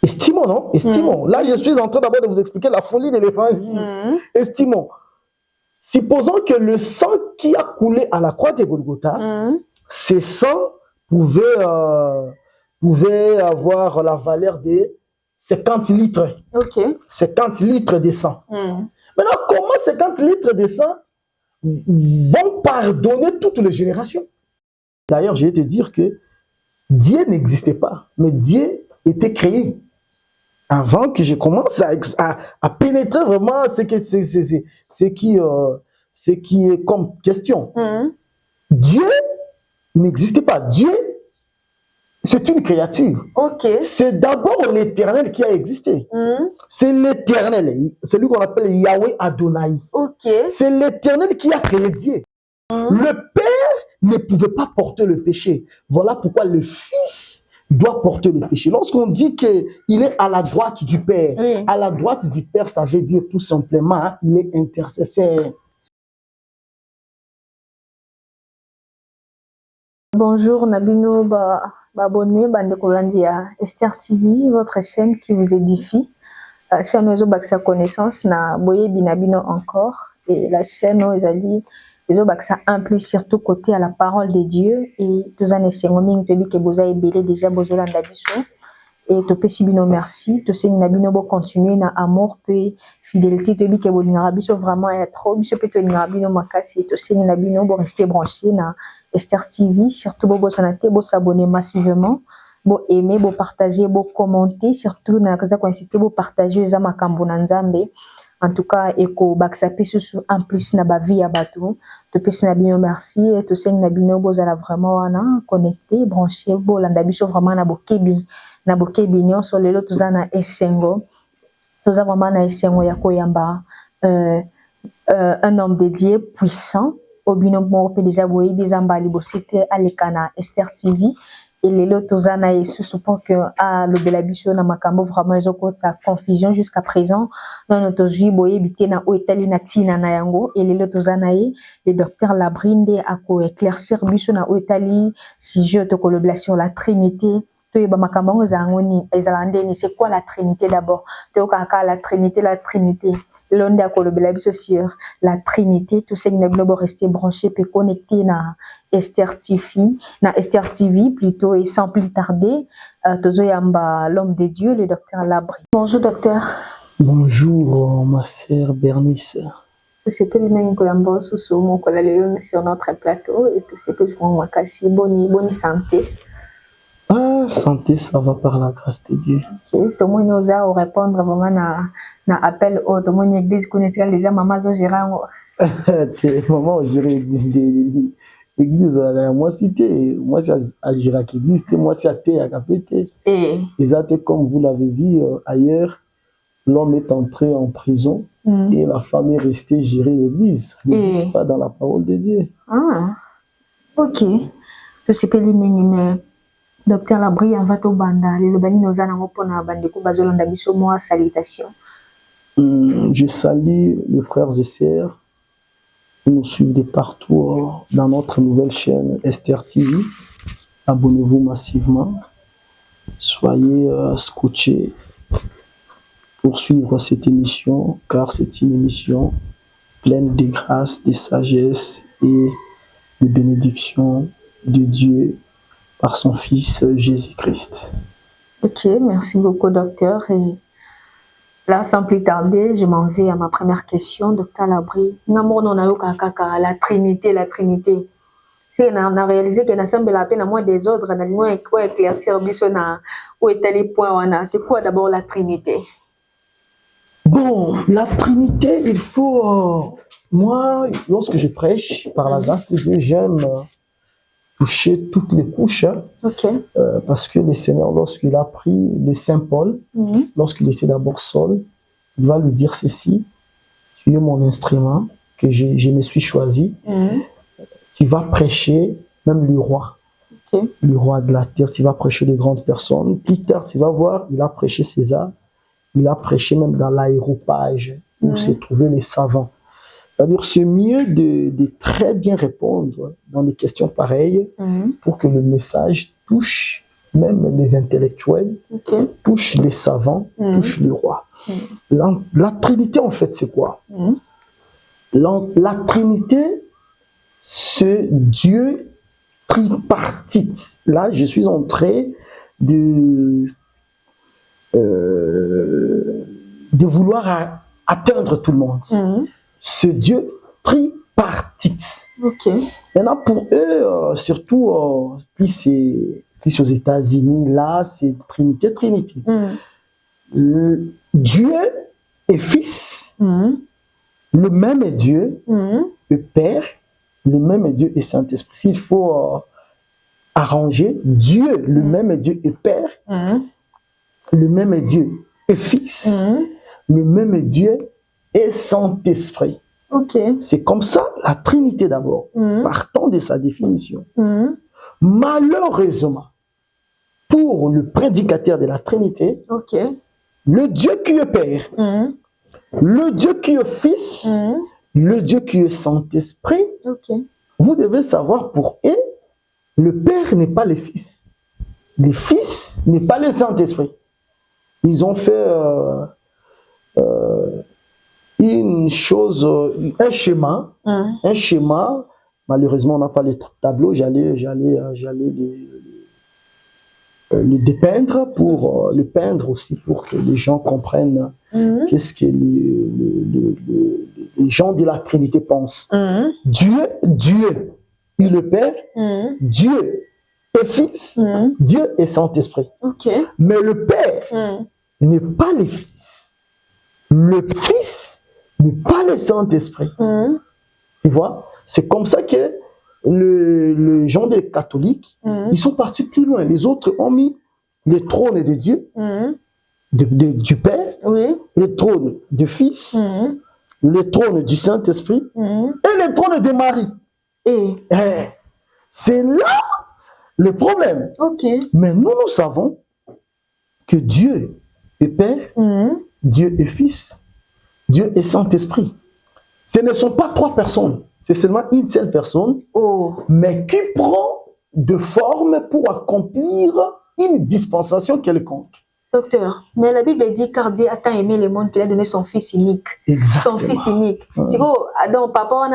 Estimons, non? Estimons. Là, je suis en train d'abord de vous expliquer la folie de l'évangile. Estimons. Supposons que le sang qui a coulé à la croix de Golgotha, ce sang pouvait avoir la valeur de 50 litres. 50 litres de sang. Maintenant, comment 50 litres de sang vont pardonner toutes les générations? D'ailleurs, je vais te dire que Dieu n'existait pas, mais Dieu était créé. Avant que je commence à pénétrer vraiment ce qui est comme question. Dieu n'existait pas. Dieu, c'est une créature. C'est d'abord l'Éternel qui a existé. C'est l'Éternel. C'est lui qu'on appelle Yahweh Adonai. C'est l'Éternel qui a créé Dieu. Le Père ne pouvait pas porter le péché. Voilà pourquoi le Fils doit porter le péché. Lorsqu'on dit qu'il est à la droite du Père, à la droite du Père, ça veut dire tout simplement il est intercesseur. Bonjour Nabino Babone Bandekolandia Esther TV, votre chaîne qui vous édifie. Chaîne Ozo Baksa Connaissance na Boye Binabino encore, et la chaîne Ozali Ozo Baksa implique surtout côté à la parole de Dieu, et tous en essayant que vous avez belé déjà Bozolanda Biso, et to pesi bino merci, to se Nabino bo continuer na amour pe fidélité, to bi que bo Narabiso vraiment est trop biso pe to Nabino makasi, to se Nabino bo rester branché na Esther TV, surtout bo sanate bo s'abonner massivement, bo aimer, bo partager, bo commenter, surtout na kaza ko insister bo partager za makambo na Nzambe. En tout cas, eko baksa pesu en plus na ba vie ya bato, to pesi Nabino merci, et to se Nabino bo zala vraiment wana connecté, branché, bo landa biso vraiment na bo kebi. Na bokebi nyonso lelo toza na esengo, toza vraiment na esengo ya koyamba un homme dédié puissant obino mo pe déjà boye bizamba libosite alekana Esther TV, et lelo toza na yesusu pour que le belabiso na makambo vraiment ezoko sa confusion jusqu'à présent non tozui boye bité na oetali na tina na yango, et lelo toza na ye le docteur Labrinde a ko éclaircir biso na oetali si je te kolobla sur la Trinité. C'est quoi la Trinité d'abord? La Trinité, l'onde à sur la Trinité, tout ce qui n'est pas resté branché puis connecté na Esther TV plutôt, et sans plus tarder, l'homme de Dieu, le docteur Labri. Bonjour docteur. Bonjour ma sœur Bernice. Tout ce que nous avons sur notre plateau, et tout ce que nous avons bonne santé. Ah, santé, ça va par la grâce de Dieu. Ok, tout le monde nous a répondre vraiment na appel au tout le monde église connaît déjà maman zo gérant. Maman géré l'église à moi cité, moi c'est à Girac église, moi c'est à Té à Capété. Et comme vous l'avez vu ailleurs, l'homme est entré en prison et la femme est restée gérer l'église. L'église pas dans la parole de Dieu. Ah. OK. Tout ce que lui Docteur Labri, en va banda, le bani nos anango pona bandeko bazolanda biso moi salutation. Je salue les frères et sœurs qui nous suivent de partout dans notre nouvelle chaîne Esther TV. Abonnez-vous massivement. Soyez scotchés pour suivre cette émission, car c'est une émission pleine de grâce, de sagesse et de bénédiction de Dieu par son Fils Jésus-Christ. Ok, merci beaucoup docteur. Et là, sans plus tarder, je m'en vais à ma première question, docteur Labri. La Trinité, la Trinité. Si on a réalisé qu'on a semblé la peine à moins des ordres, on a moins éclaircir où est les points. C'est quoi d'abord la Trinité? Bon, la Trinité, il faut... moi, lorsque je prêche, par la grâce de Dieu, j'aime... toucher toutes les couches, parce que le Seigneur, lorsqu'il a pris le Saint Paul, lorsqu'il était d'abord seul, il va lui dire ceci: tu es mon instrument, que je me suis choisi, tu vas prêcher même le roi de la terre, tu vas prêcher les grandes personnes. Plus tard, tu vas voir, il a prêché César, il a prêché même dans l'aéropage où se trouvaient les savants. C'est-à-dire, c'est mieux de très bien répondre dans des questions pareilles pour que le message touche même les intellectuels, touche les savants, touche les rois. La Trinité, en fait, c'est quoi? La Trinité, c'est Dieu tripartite. Là, je suis en train de vouloir atteindre tout le monde. Ce Dieu tripartite. Maintenant, pour eux, surtout, plus aux États-Unis, là, c'est Trinité. Dieu est Fils, le même est Dieu, le Père, le même est Dieu et Saint-Esprit. S'il faut arranger, Dieu, le même est Dieu et Père, le même est Dieu et Fils, le même est Dieu et Saint-Esprit. C'est comme ça la Trinité d'abord, partant de sa définition. Malheureusement, pour le prédicateur de la Trinité, le Dieu qui est Père, le Dieu qui est Fils, le Dieu qui est Saint-Esprit, vous devez savoir pour eux, le Père n'est pas le Fils. Le Fils n'est pas le Saint-Esprit. Ils ont fait une chose, un schéma. Malheureusement, on n'a pas les tableaux. J'allais le dépeindre pour le peindre aussi pour que les gens comprennent qu'est-ce que les gens de la Trinité pensent. Dieu est le Père, Dieu est Fils, Dieu est Saint-Esprit. Mais le Père n'est pas le Fils. Le Fils n'est pas le Saint-Esprit. Tu vois? C'est comme ça que les gens des catholiques, ils sont partis plus loin. Les autres ont mis le trône de Dieu, du Père, le trône du Fils, le trône du Saint-Esprit et le trône de Marie. C'est là le problème. Mais nous savons que Dieu est Père, Dieu est Fils, Dieu est Saint-Esprit. Ce ne sont pas trois personnes, c'est seulement une seule personne, mais qui prend de forme pour accomplir une dispensation quelconque. Docteur, mais la Bible dit car Dieu a tant aimé le monde qu'il a donné son Fils unique. Exactement. Son Fils unique. Donc, papa,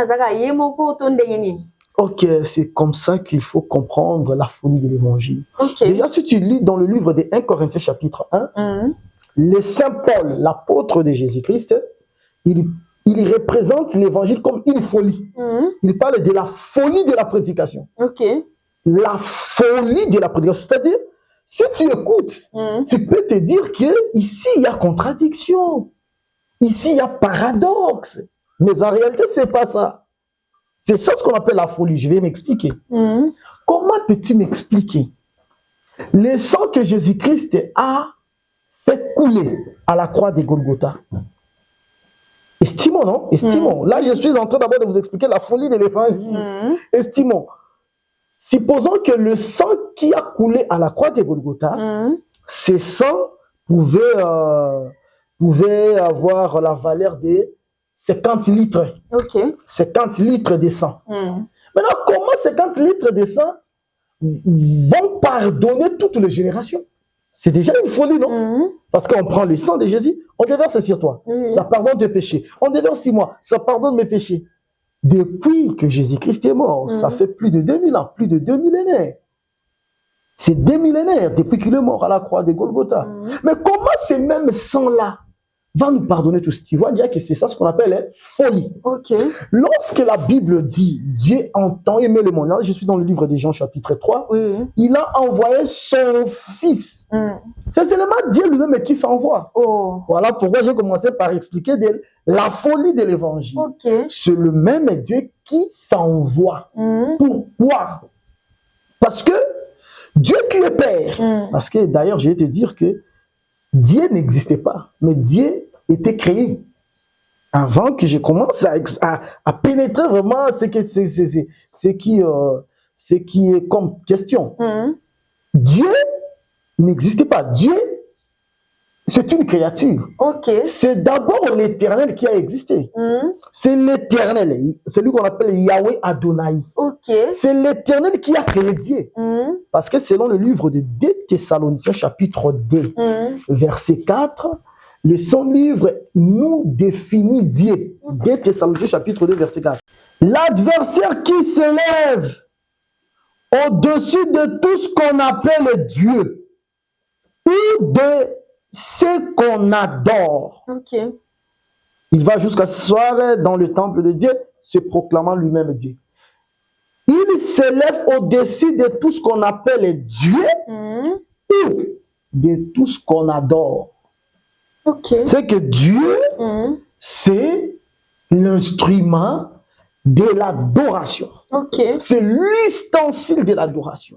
ok, c'est comme ça qu'il faut comprendre la folie de l'évangile. Déjà, si tu lis dans le livre des 1 Corinthiens chapitre 1, le Saint Paul, l'apôtre de Jésus-Christ, il représente l'évangile comme une folie. Il parle de la folie de la prédication. La folie de la prédication. C'est-à-dire, si tu écoutes, tu peux te dire qu'ici, il y a contradiction. Ici, il y a paradoxe. Mais en réalité, ce n'est pas ça. C'est ça ce qu'on appelle la folie. Je vais m'expliquer. Comment peux-tu m'expliquer le sang que Jésus-Christ a fait couler à la croix de Golgotha? Estimons, non? Estimons. Là, je suis en train d'abord de vous expliquer la folie de l'évangile. Estimons. Supposons que le sang qui a coulé à la croix de Golgotha, ce sang pouvait avoir la valeur de 50 litres. 50 litres de sang. Maintenant, comment 50 litres de sang vont pardonner toutes les générations? C'est déjà une folie, non? Parce qu'on prend le sang de Jésus, on déverse sur toi. Ça pardonne tes péchés. On déverse sur moi, ça pardonne mes péchés. Depuis que Jésus-Christ est mort, ça fait plus de 2000 ans, plus de 2 millénaires. C'est 2 millénaires depuis qu'il est mort à la croix de Golgotha. Mais comment ces mêmes sangs-là va nous pardonner tous? Tu vois, dire que c'est ça ce qu'on appelle folie. Lorsque la Bible dit Dieu entend aimer le monde, là je suis dans le livre des Jean chapitre 3, il a envoyé son Fils. C'est seulement Dieu lui-même qui s'envoie. Voilà pourquoi j'ai commencé par expliquer la folie de l'évangile. C'est le même Dieu qui s'envoie. Pourquoi? Parce que Dieu qui est Père, parce que d'ailleurs je vais te dire que Dieu n'existait pas, mais Dieu était créé. Avant que je commence à pénétrer vraiment ce qui est comme question. Dieu n'existait pas. Dieu, c'est une créature. C'est d'abord l'Éternel qui a existé. C'est l'Éternel. C'est lui qu'on appelle Yahweh Adonai. C'est l'Éternel qui a créé Dieu. Parce que selon le livre de 2 Thessaloniciens, chapitre 2, verset 4, le Saint-Livre nous définit Dieu. 2 Thessaloniciens, chapitre 2, verset 4. L'adversaire qui s'élève au-dessus de tout ce qu'on appelle Dieu ou de ce qu'on adore. Il va jusqu'à ce soir dans le temple de Dieu, se proclamant lui-même Dieu. Il s'élève au-dessus de tout ce qu'on appelle Dieu ou de tout ce qu'on adore. C'est que Dieu, c'est l'instrument de l'adoration. C'est l'ustensile de l'adoration.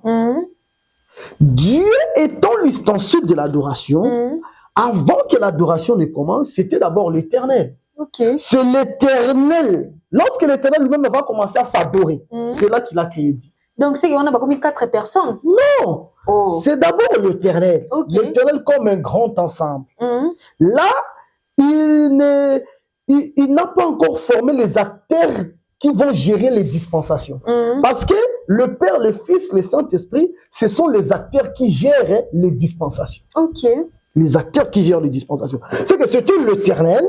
Dieu étant l'ustensile de l'adoration, avant que l'adoration ne commence, c'était d'abord l'Éternel. C'est l'Éternel. Lorsque l'Éternel lui-même va commencer à s'adorer, c'est là qu'il a créé Dieu. Donc, c'est qu'on a pas commis 4 personnes. Non, c'est d'abord l'Éternel. L'Éternel comme un grand ensemble. Là, il n'a pas encore formé les acteurs qui vont gérer les dispensations. Parce que le Père, le Fils, le Saint-Esprit, ce sont les acteurs qui gèrent les dispensations. Les acteurs qui gèrent les dispensations. C'est que c'est l'Éternel.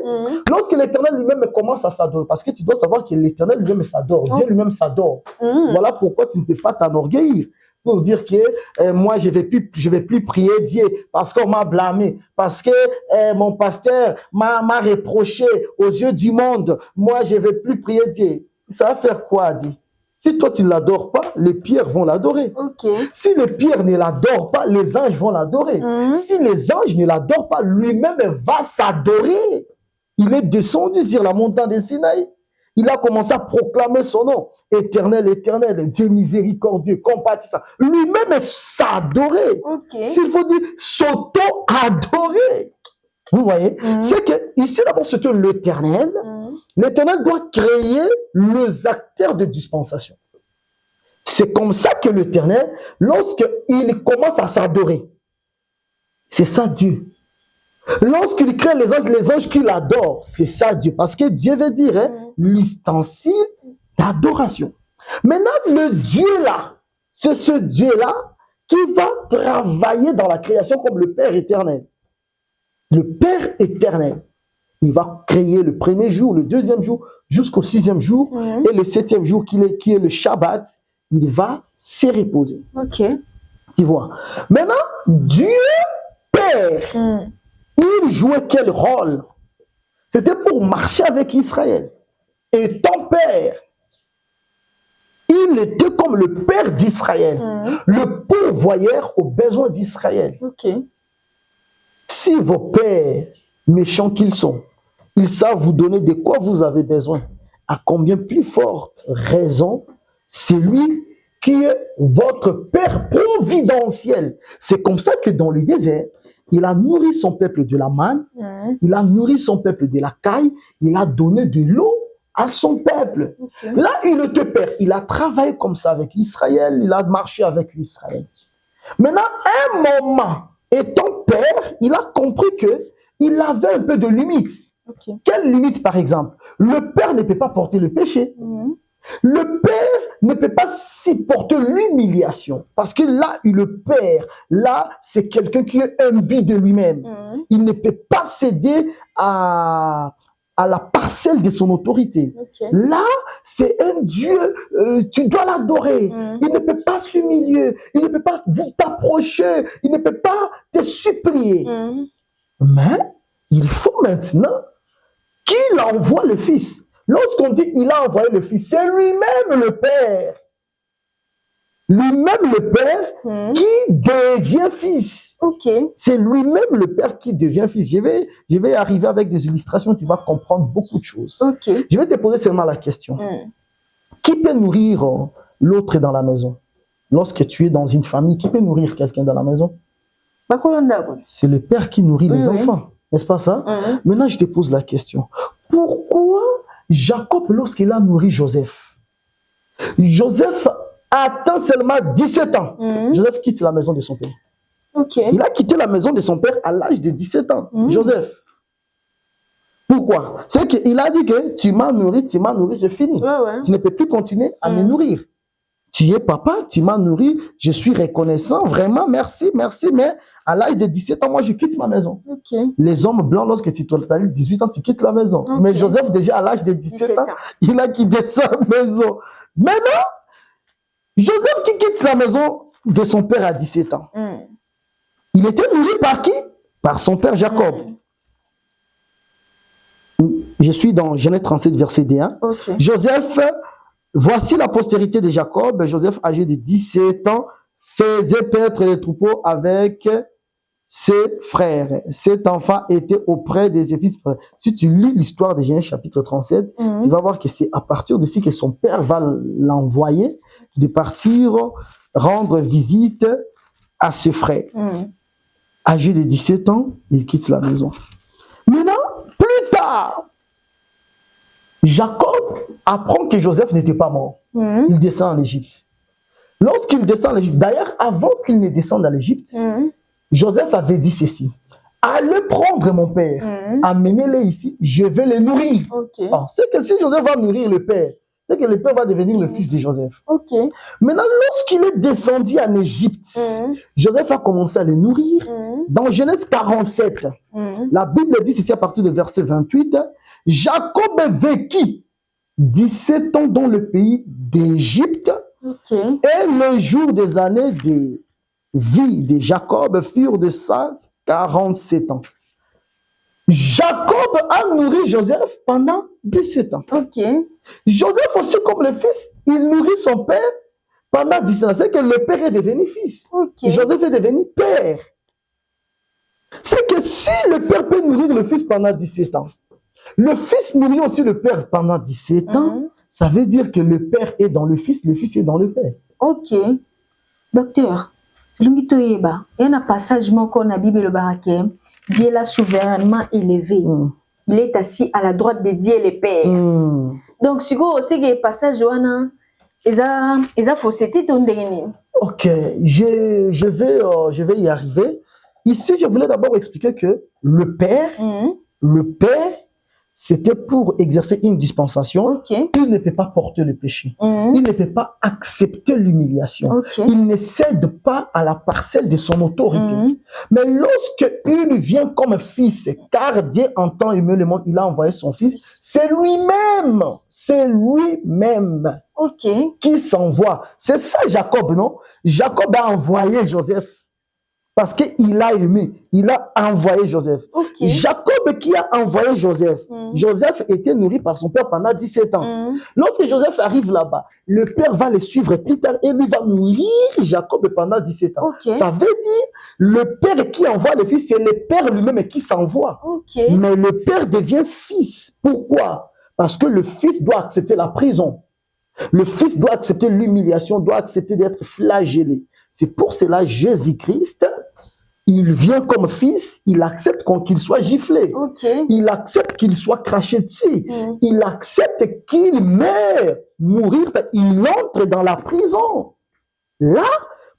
Lorsque l'Éternel lui-même commence à s'adorer, parce que tu dois savoir que l'Éternel lui-même s'adore, Dieu lui-même s'adore. Voilà pourquoi tu ne peux pas t'enorgueillir pour dire que moi je vais plus prier Dieu parce qu'on m'a blâmé, parce que mon pasteur m'a reproché aux yeux du monde. Moi je vais plus prier Dieu. Ça va faire quoi, Dieu? Si toi tu ne l'adores pas, les pierres vont l'adorer. Si les pierres ne l'adorent pas, les anges vont l'adorer. Si les anges ne l'adorent pas, lui-même va s'adorer. Il est descendu sur la montagne de Sinaï. Il a commencé à proclamer son nom. Éternel, éternel, Dieu miséricordieux, compatissant. Lui-même s'adorer. S'il faut dire s'auto-adorer. Vous voyez, c'est que ici d'abord c'était l'Éternel. L'Éternel doit créer les acteurs de dispensation. C'est comme ça que l'Éternel, lorsqu'il commence à s'adorer, c'est ça Dieu. Lorsqu'il crée les anges qui l'adorent, c'est ça Dieu. Parce que Dieu veut dire l'ustensile d'adoration. Maintenant, le Dieu là, c'est ce Dieu là qui va travailler dans la création comme le Père éternel. Le Père éternel, il va créer le premier jour, le deuxième jour, jusqu'au 6e jour, et le 7e jour qui est le Shabbat, il va se reposer. Tu vois. Maintenant, Dieu Père, il jouait quel rôle? C'était pour marcher avec Israël. Et ton Père, il était comme le Père d'Israël, le pourvoyeur aux besoins d'Israël. Si vos pères, méchants qu'ils sont, ils savent vous donner de quoi vous avez besoin, à combien plus forte raison, c'est lui qui est votre Père providentiel. C'est comme ça que dans le désert, il a nourri son peuple de la manne, il a nourri son peuple de la caille, il a donné de l'eau à son peuple. Là, il était Père, il a travaillé comme ça avec Israël, il a marché avec Israël. Maintenant, un moment, étant Père, il a compris qu'il avait un peu de limites. Quelle limite, par exemple? Le Père ne peut pas porter le péché. Le Père ne peut pas supporter l'humiliation. Parce que là, le Père, là, c'est quelqu'un qui est imbu de lui-même. Il ne peut pas céder à la parcelle de son autorité. Là, c'est un Dieu, tu dois l'adorer. Il ne peut pas s'humilier, il ne peut pas t'approcher, il ne peut pas te supplier. Mais il faut maintenant qu'il envoie le Fils. Lorsqu'on dit il a envoyé le Fils, c'est lui-même le Père. Lui-même le Père qui devient Fils. C'est lui-même le Père qui devient Fils. Je vais arriver avec des illustrations, tu vas comprendre beaucoup de choses. Je vais te poser seulement la question. Qui peut nourrir l'autre dans la maison? Lorsque tu es dans une famille, qui peut nourrir quelqu'un dans la maison? C'est le Père qui nourrit les enfants. N'est-ce pas ça? Maintenant, je te pose la question. Pourquoi Jacob, lorsqu'il a nourri Joseph, Joseph atteint seulement 17 ans. Joseph quitte la maison de son père. Il a quitté la maison de son père à l'âge de 17 ans, Joseph. Pourquoi? C'est qu'il a dit que tu m'as nourri, c'est fini. Tu ne peux plus continuer à me nourrir. Tu es papa, tu m'as nourri, je suis reconnaissant, vraiment, merci, merci, mais à l'âge de 17 ans, moi, je quitte ma maison. Les hommes blancs, lorsque tu as 18 ans, tu quittes la maison. Mais Joseph, déjà à l'âge de 17 ans, il a quitté sa maison. Maintenant, Joseph qui quitte la maison de son père à 17 ans, il était nourri par qui? Par son père Jacob. Je suis dans Genèse 37, verset 1. Joseph, voici la postérité de Jacob. Joseph, âgé de 17 ans, faisait paître les troupeaux avec ses frères. Cet enfant était auprès des fils. Si tu lis l'histoire de Genèse chapitre 37, tu vas voir que c'est à partir d'ici que son père va l'envoyer de partir rendre visite à ses frères. Âgé de 17 ans, il quitte la maison. Maintenant, plus tard, Jacob apprend que Joseph n'était pas mort. Il descend en Égypte. Lorsqu'il descend en Égypte, d'ailleurs, avant qu'il ne descende en Égypte, Joseph avait dit ceci: allez prendre mon père, amenez-le ici, je vais le nourrir. C'est que si Joseph va nourrir le père, c'est que le père va devenir le fils de Joseph. Maintenant, lorsqu'il est descendu en Égypte, Joseph a commencé à le nourrir. Dans Genèse 47, la Bible dit ceci à partir du verset 28, Jacob vécut 17 ans dans le pays d'Égypte, et les jours des années de vie de Jacob furent de 147 ans. Jacob a nourri Joseph pendant 17 ans. Joseph aussi, comme le fils, il nourrit son père pendant 17 ans. C'est que le père est devenu fils. Joseph est devenu père. C'est que si le père peut nourrir le fils pendant 17 ans, le fils nourrit aussi le père pendant 17 ans, ça veut dire que le père est dans le fils est dans le père. Docteur, il y a un passage dans la Bible, Dieu l'a souverainement élevé. Il est assis à la droite de Dieu le Père. Donc, si vous avez un passage, il a fausseté ton dernier. Ok, je vais y arriver. Ici, je voulais d'abord expliquer que le père, c'était pour exercer une dispensation. Il ne peut pas porter le péché. Il ne peut pas accepter l'humiliation. Il ne cède pas à la parcelle de son autorité. Mais lorsque il vient comme fils, car Dieu entend aimer le monde, il a envoyé son fils, c'est lui-même qui s'envoie. C'est ça Jacob, non? Jacob a envoyé Joseph. Parce qu'il a aimé, il a envoyé Joseph. Jacob qui a envoyé Joseph, Joseph était nourri par son père pendant 17 ans. Lorsque Joseph arrive là-bas, le père va le suivre plus tard et lui va nourrir Jacob pendant 17 ans. Ça veut dire, le père qui envoie le fils, c'est le père lui-même qui s'envoie. Mais le père devient fils. Pourquoi? Parce que le fils doit accepter la prison. Le fils doit accepter l'humiliation, doit accepter d'être flagellé. C'est pour cela Jésus-Christ, il vient comme fils, il accepte qu'il soit giflé. Il accepte qu'il soit craché dessus. Il accepte qu'il meure, mourir. Il entre dans la prison. Là,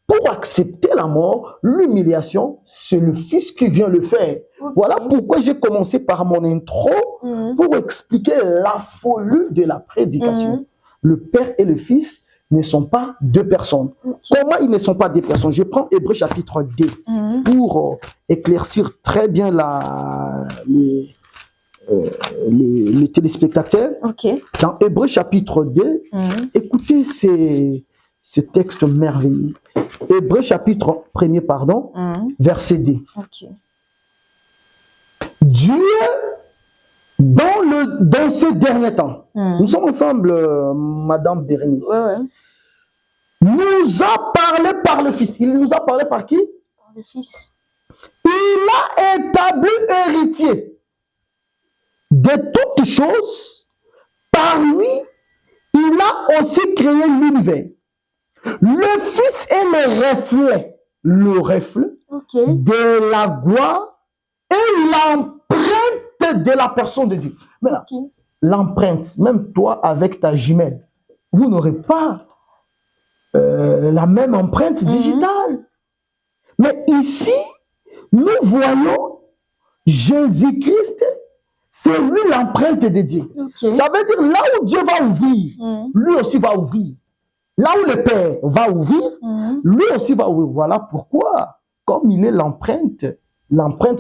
pour accepter la mort, l'humiliation, c'est le fils qui vient le faire. Voilà pourquoi j'ai commencé par mon intro pour expliquer la folie de la prédication. Le père et le fils ne sont pas deux personnes. Comment ils ne sont pas deux personnes? Je prends Hébreux chapitre 2 pour éclaircir très bien les téléspectateurs. Dans Hébreux chapitre 2, écoutez ces textes merveilleux. Hébreux chapitre 1er, verset 2. Dieu, dans ces derniers temps, nous sommes ensemble, Madame Bérénice, nous a parlé par le Fils. Il nous a parlé par qui? Par le Fils. Il a établi héritier de toutes choses. Par lui, il a aussi créé l'univers. Le Fils est le reflet de la gloire et l'empreinte de la personne de Dieu. Mais là, l'empreinte, même toi avec ta jumelle, vous n'aurez pas la même empreinte digitale. Mais ici, nous voyons Jésus-Christ, c'est lui l'empreinte de Dieu. Okay. Ça veut dire là où Dieu va ouvrir, lui aussi va ouvrir. Là où le Père va ouvrir, lui aussi va ouvrir. Voilà pourquoi, comme il est l'empreinte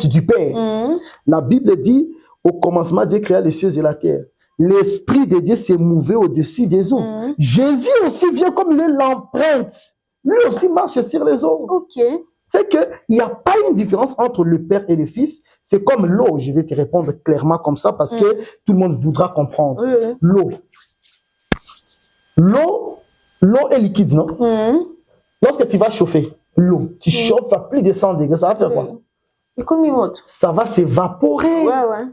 du Père, la Bible dit, au commencement, Dieu créa les cieux et la terre. L'Esprit de Dieu s'est mouvé au-dessus des eaux. Jésus aussi vient comme il est l'empreinte. Lui aussi marche sur les eaux. Okay. C'est qu'il n'y a pas une différence entre le Père et le Fils. C'est comme l'eau. Je vais te répondre clairement comme ça parce que tout le monde voudra comprendre. L'eau. L'eau est liquide, non? Lorsque tu vas chauffer l'eau, tu chauffes à plus de 100 degrés, ça va faire quoi? Et comme il monte? Ça va s'évaporer. Ouais.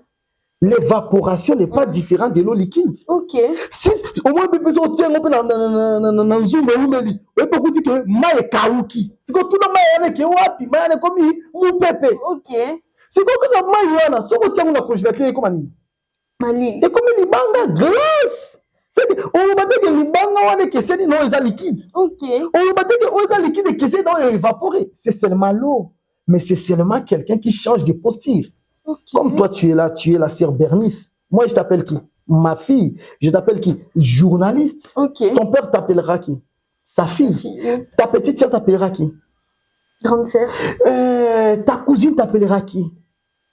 L'évaporation n'est pas différente de l'eau liquide. Ok. Si au moins on tient un peu dans zoom et on dit que ma est kaouki. C'est que tout le monde est wapi, ma est comme mou pépé. Ok. C'est que la ma yana, so ko tient on a congélateur comme ani. Mali. C'est comme les banga glace. C'est que on va dire que les banga on est que c'est non ils liquide. Ok. On va dire que on est liquide et que c'est non évaporé. C'est seulement l'eau, mais c'est seulement quelqu'un qui change de posture. Okay. Comme toi, tu es la sœur Bernice. Moi, je t'appelle qui? Ma fille. Je t'appelle qui? Journaliste. Okay. Ton père t'appellera qui? Sa fille. Ta petite sœur t'appellera qui? Grande sœur. Ta cousine t'appellera qui?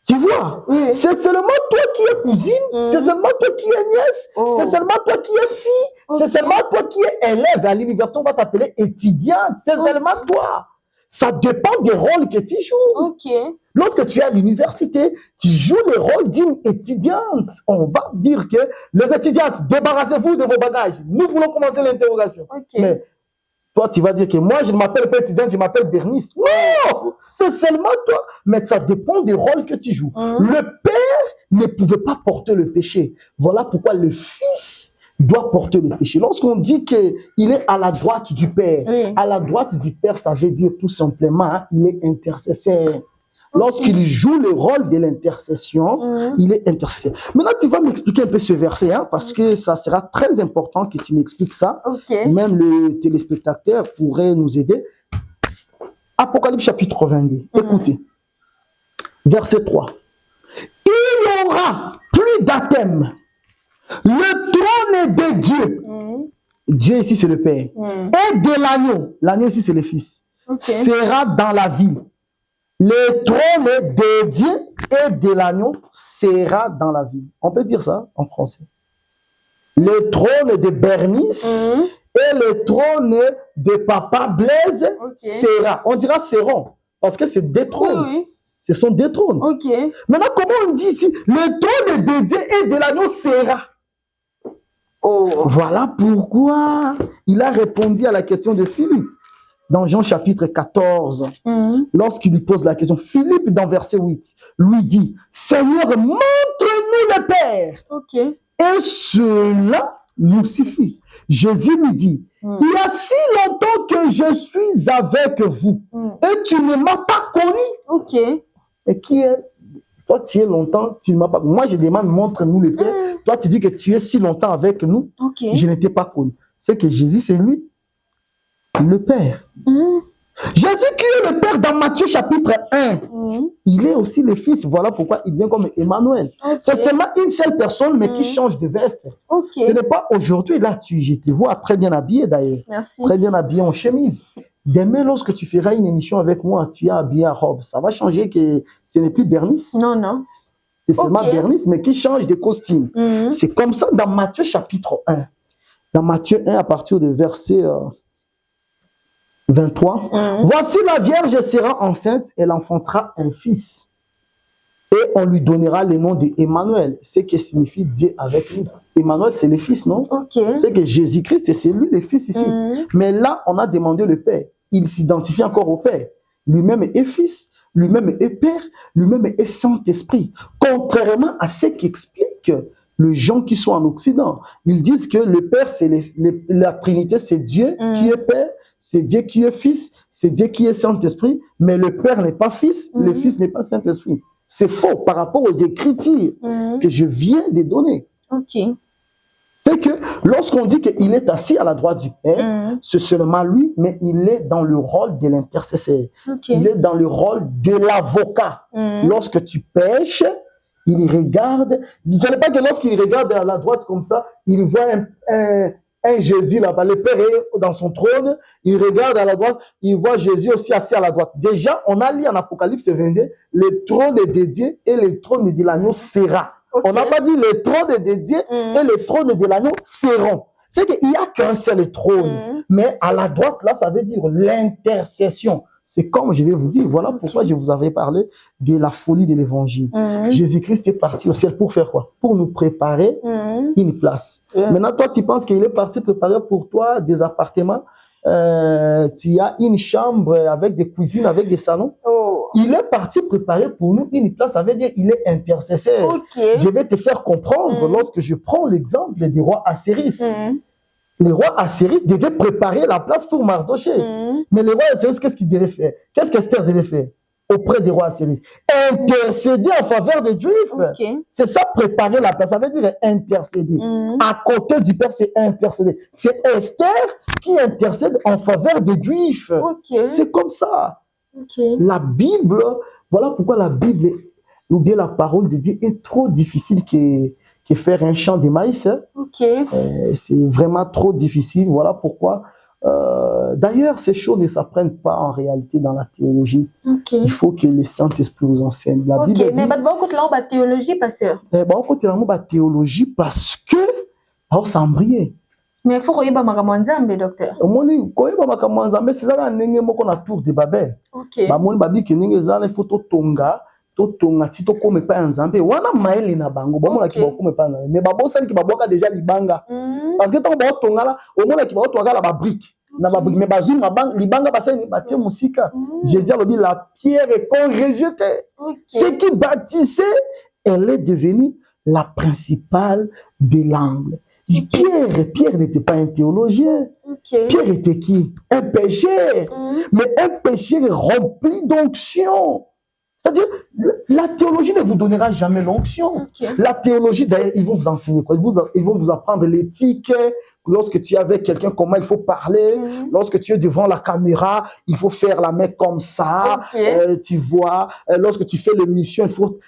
Tu vois? Oui. C'est seulement toi qui es cousine. C'est seulement toi qui es nièce. C'est seulement toi qui es fille. C'est seulement toi qui es élève. À l'université, on va t'appeler étudiante. C'est seulement toi. Ça dépend des rôles que tu joues. Ok. Lorsque tu es à l'université, tu joues le rôle d'une étudiante. On va dire que les étudiantes, débarrassez-vous de vos bagages. Nous voulons commencer l'interrogation. Okay. Mais toi, tu vas dire que moi, je ne m'appelle pas étudiante, je m'appelle Bernice. Non, c'est seulement toi. Mais ça dépend des rôles que tu joues. Le Père ne pouvait pas porter le péché. Voilà pourquoi le Fils doit porter le péché. Lorsqu'on dit qu'il est à la droite du Père, à la droite du Père, ça veut dire tout simplement, il est intercesseur. Lorsqu'il joue le rôle de l'intercession, il est intercesseur. Maintenant, tu vas m'expliquer un peu ce verset, hein, parce que ça sera très important que tu m'expliques ça. Même le téléspectateur pourrait nous aider. Apocalypse chapitre 22. Écoutez. Verset 3. Il y aura plus d'athème. Le trône de Dieu. Dieu ici, c'est le Père. Et de l'agneau. L'agneau ici, c'est le Fils. Sera dans la ville. Le trône de Dieu et de l'agneau sera dans la ville. On peut dire ça en français. Le trône de Bernice et le trône de Papa Blaise sera. On dira seront parce que c'est des trônes. Oui. Ce sont des trônes. Maintenant, comment on dit ici? Le trône de Dieu et de l'agneau sera. Voilà pourquoi il a répondu à la question de Philippe. Dans Jean chapitre 14, lorsqu'il lui pose la question, Philippe, dans verset 8, lui dit, Seigneur, montre-nous le Père. Et cela nous suffit. Jésus lui dit, il y a si longtemps que je suis avec vous, et tu ne m'as pas connu. Et qui est? Toi, tu es longtemps, tu ne m'as pas connu. Moi, je demande, montre-nous le Père. Toi, tu dis que tu es si longtemps avec nous, je ne t'ai pas connu. C'est que Jésus, c'est lui. Le Père. Jésus qui est le Père dans Matthieu chapitre 1, il est aussi le Fils. Voilà pourquoi il vient comme Emmanuel. C'est seulement une seule personne, mais qui change de veste. Ce n'est pas aujourd'hui, là, je te vois très bien habillé d'ailleurs. Très bien habillé en chemise. Demain, lorsque tu feras une émission avec moi, tu es habillé en robe. Ça va changer que ce n'est plus Bernice. Non. C'est seulement Bernice, mais qui change de costume. C'est comme ça dans Matthieu chapitre 1. Dans Matthieu 1, à partir de verset 23. Voici la Vierge sera enceinte, elle enfantera un fils. Et on lui donnera le nom d'Emmanuel, ce qui signifie Dieu avec nous. Emmanuel, c'est le Fils, non? C'est que Jésus-Christ, c'est lui le Fils ici. Mais là, on a demandé le Père. Il s'identifie encore au Père. Lui-même est Fils, lui-même est Père, lui-même est Saint-Esprit. Contrairement à ce qu'expliquent les gens qui sont en Occident. Ils disent que le Père, c'est la Trinité, c'est Dieu qui est Père, c'est Dieu qui est Fils, c'est Dieu qui est Saint-Esprit, mais le Père n'est pas Fils, le Fils n'est pas Saint-Esprit. C'est faux par rapport aux Écritures que je viens de donner. Ce C'est que lorsqu'on dit qu'il est assis à la droite du Père, c'est seulement lui, mais il est dans le rôle de l'intercesseur. Il est dans le rôle de l'avocat. Lorsque tu pèches, il regarde. Je ne sais pas que lorsqu'il regarde à la droite comme ça, il voit un Jésus là-bas. Le Père est dans son trône. Il regarde à la droite, il voit Jésus aussi assis à la droite. Déjà, on a lu en Apocalypse 22, le trône est dédié et le trône de l'agneau sera. On n'a pas dit le trône est dédié et le trône de l'agneau seront. C'est qu'il n'y a qu'un seul trône. Mais à la droite, là, ça veut dire l'intercession. C'est comme je vais vous dire, voilà pourquoi je vous avais parlé de la folie de l'évangile. Jésus-Christ est parti au ciel pour faire quoi? Pour nous préparer une place. Maintenant, toi, tu penses qu'il est parti préparer pour toi des appartements. Tu as une chambre avec des cuisines, avec des salons. Il est parti préparer pour nous une place, ça veut dire qu'il est intercesseur. Je vais te faire comprendre lorsque je prends l'exemple du roi Assyris. Le roi Assyris devait préparer la place pour Mardoché. Mais le roi Assyris, qu'est-ce qu'il devait faire? Qu'est-ce qu'Esther devait faire auprès du roi Assyris? Intercéder en faveur des Juifs. C'est ça, préparer la place. Ça veut dire intercéder. À côté du Père, c'est intercéder. C'est Esther qui intercède en faveur des Juifs. C'est comme ça. La Bible, voilà pourquoi la Bible, ou bien la parole de Dieu est trop difficile que faire un champ de maïs. C'est vraiment trop difficile. Voilà pourquoi. D'ailleurs, ces choses ne s'apprennent pas en réalité dans la théologie. Il faut que le Saint-Esprit vous enseigne. La Bible dit, mais beaucoup de la théologie, pasteur. Beaucoup de la théologie parce que on s'embrille. Mais il faut que vous docteur. C'est ça la tour de Babel. Il faut tonga. Totonga tito kome pa nzambe wana maeli na bango bomona ki bakome pa nzambe mais babosali ki baboka déjà libanga parce que tant ba tonga la omona ki ba tonga la ba brique na ba brique mais bazui libanga basali batie musika Jésus a dit la pierre qu'on rejetait ce qui bâtissait elle est devenue la principale de l'angle. Pierre n'était pas un théologien. Pierre était qui? Un pécheur, mais un pécheur rempli d'onction. C'est-à-dire, la théologie ne vous donnera jamais l'onction. La théologie, d'ailleurs, ils vont vous enseigner quoi? Ils vont vous apprendre l'éthique. Lorsque tu es avec quelqu'un, comment il faut parler. Lorsque tu es devant la caméra, il faut faire la main comme ça. Tu vois, lorsque tu fais l'émission,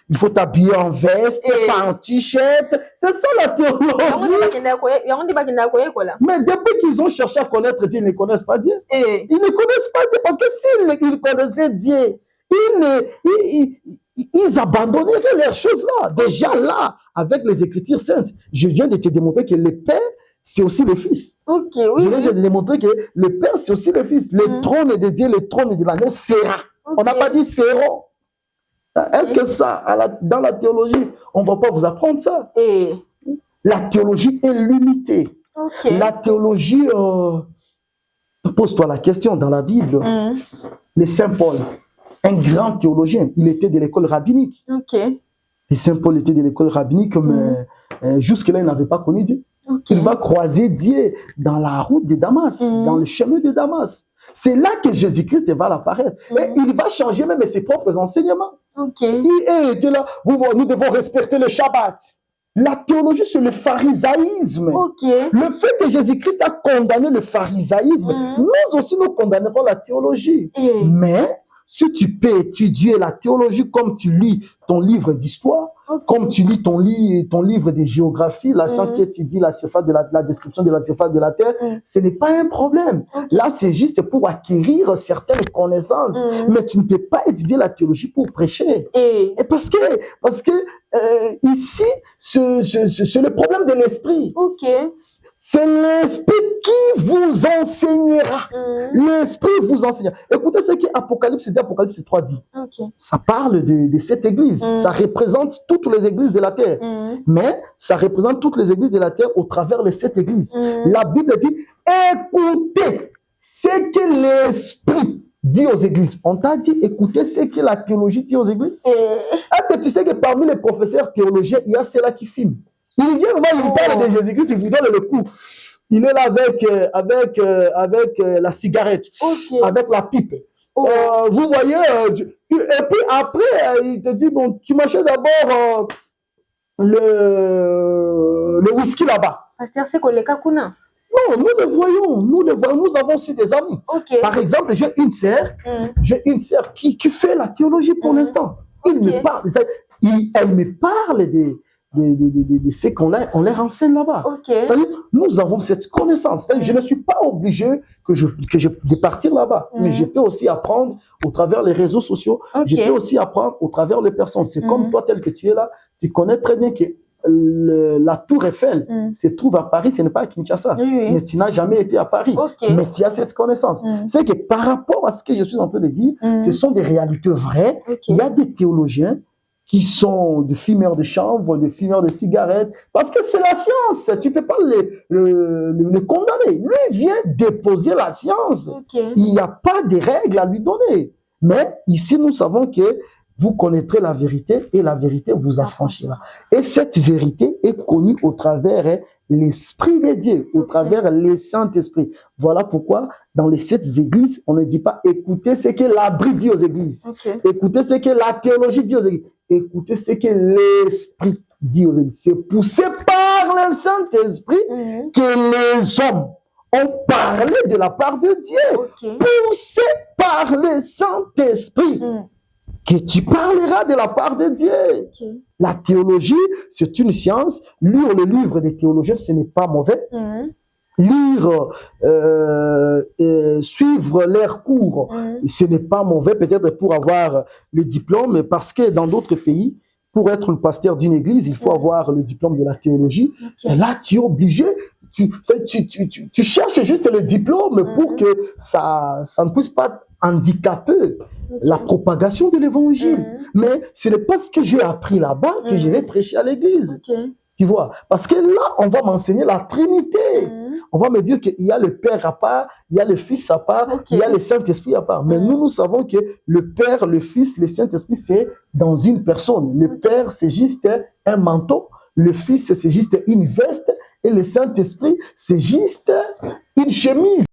il faut t'habiller en veste, pas en t-shirt. C'est ça la théologie. Mais depuis qu'ils ont cherché à connaître Dieu, ils ne connaissent pas Dieu. Ils ne connaissent pas Dieu. Parce que s'ils connaissaient Dieu, ils abandonneraient les choses là. Déjà là, avec les Écritures saintes, je viens de te démontrer que le Père, c'est aussi le Fils. Je viens de te démontrer que le Père, c'est aussi le Fils. Le trône est de Dieu, le trône est de l'agneau sera. On n'a pas dit seront. Est-ce que ça, dans la théologie, on ne va pas vous apprendre ça? La théologie est l'unité. La théologie, pose-toi la question dans la Bible. Le Saint Paul, un grand théologien, il était de l'école rabbinique. Et Saint Paul était de l'école rabbinique, mais jusque-là, il n'avait pas connu Dieu. Il va croiser Dieu dans la route de Damas, dans le chemin de Damas. C'est là que Jésus-Christ va apparaître. Et il va changer même ses propres enseignements. Il était là, nous devons respecter le Shabbat. La théologie, c'est le pharisaïsme. Le fait que Jésus-Christ a condamné le pharisaïsme, nous aussi, nous condamnerons la théologie. Mais si tu peux étudier la théologie comme tu lis ton livre d'histoire, comme tu lis ton livre de géographie, la science qui étudie la surface de la description de la surface de la Terre, ce n'est pas un problème. Là, c'est juste pour acquérir certaines connaissances. Mais tu ne peux pas étudier la théologie pour prêcher. Et parce que ici, c'est le problème de l'esprit. C'est l'esprit qui vous enseignera. L'esprit vous enseignera. Écoutez ce qu'Apocalypse 3 dit. Ça parle de cette église. Ça représente toutes les églises de la terre. Mais ça représente toutes les églises de la terre au travers de cette église. La Bible dit, écoutez ce que l'esprit dit aux églises. On t'a dit, écoutez ce que la théologie dit aux églises. Est-ce que tu sais que parmi les professeurs théologiens, il y a ceux-là qui filment? Il vient, il parle de Jésus-Christ, il vous donne le coup. Il est là avec la cigarette, avec la pipe. Vous voyez, et puis après, il te dit, bon, tu m'achètes d'abord le whisky là-bas. Pasteur, c'est quoi les Kakuna? Non, nous le voyons, nous avons aussi des amis. Okay. Par exemple, j'ai une sœur qui fait la théologie pour l'instant. Elle me parle de ce qu'on leur enseigne là-bas. Okay. Nous avons cette connaissance. Je ne suis pas obligé de partir là-bas, mais je peux aussi apprendre au travers les réseaux sociaux. Je peux aussi apprendre au travers les personnes. C'est comme toi, tel que tu es là, tu connais très bien que la tour Eiffel se trouve à Paris, ce n'est pas à Kinshasa. Mais tu n'as jamais été à Paris. Mais tu as cette connaissance. C'est que par rapport à ce que je suis en train de dire, ce sont des réalités vraies. Il y a des théologiens qui sont des fumeurs de chanvre, des fumeurs de cigarettes, parce que c'est la science, tu ne peux pas les condamner. Lui vient déposer la science. Il n'y a pas de règles à lui donner. Mais ici, nous savons que vous connaîtrez la vérité et la vérité vous affranchira. Et cette vérité est connue au travers l'Esprit de Dieu, au travers le Saint-Esprit. Voilà pourquoi dans les 7 églises, on ne dit pas écoutez ce que l'abri dit aux églises. Écoutez ce que la théologie dit aux églises. Écoutez ce que l'Esprit dit aux églises. C'est poussé par le Saint-Esprit que les hommes ont parlé de la part de Dieu. Poussé par le Saint-Esprit. Que tu parleras de la part de Dieu. La théologie, c'est une science. Lire le livre des théologiens, ce n'est pas mauvais. Lire, suivre leurs cours, ce n'est pas mauvais, peut-être pour avoir le diplôme, parce que dans d'autres pays, pour être le pasteur d'une église, il faut avoir le diplôme de la théologie. Et là, tu es obligé, tu cherches juste le diplôme pour que ça ne puisse pas handicaper la propagation de l'évangile. Mais ce n'est pas ce que j'ai appris là-bas que je vais prêcher à l'église. Tu vois, parce que là, on va m'enseigner la Trinité. On va me dire qu'il y a le Père à part, il y a le Fils à part, il y a le Saint-Esprit à part. Mais nous savons que le Père, le Fils, le Saint-Esprit, c'est dans une personne. Le Père, c'est juste un manteau. Le Fils, c'est juste une veste. Et le Saint-Esprit, c'est juste une chemise.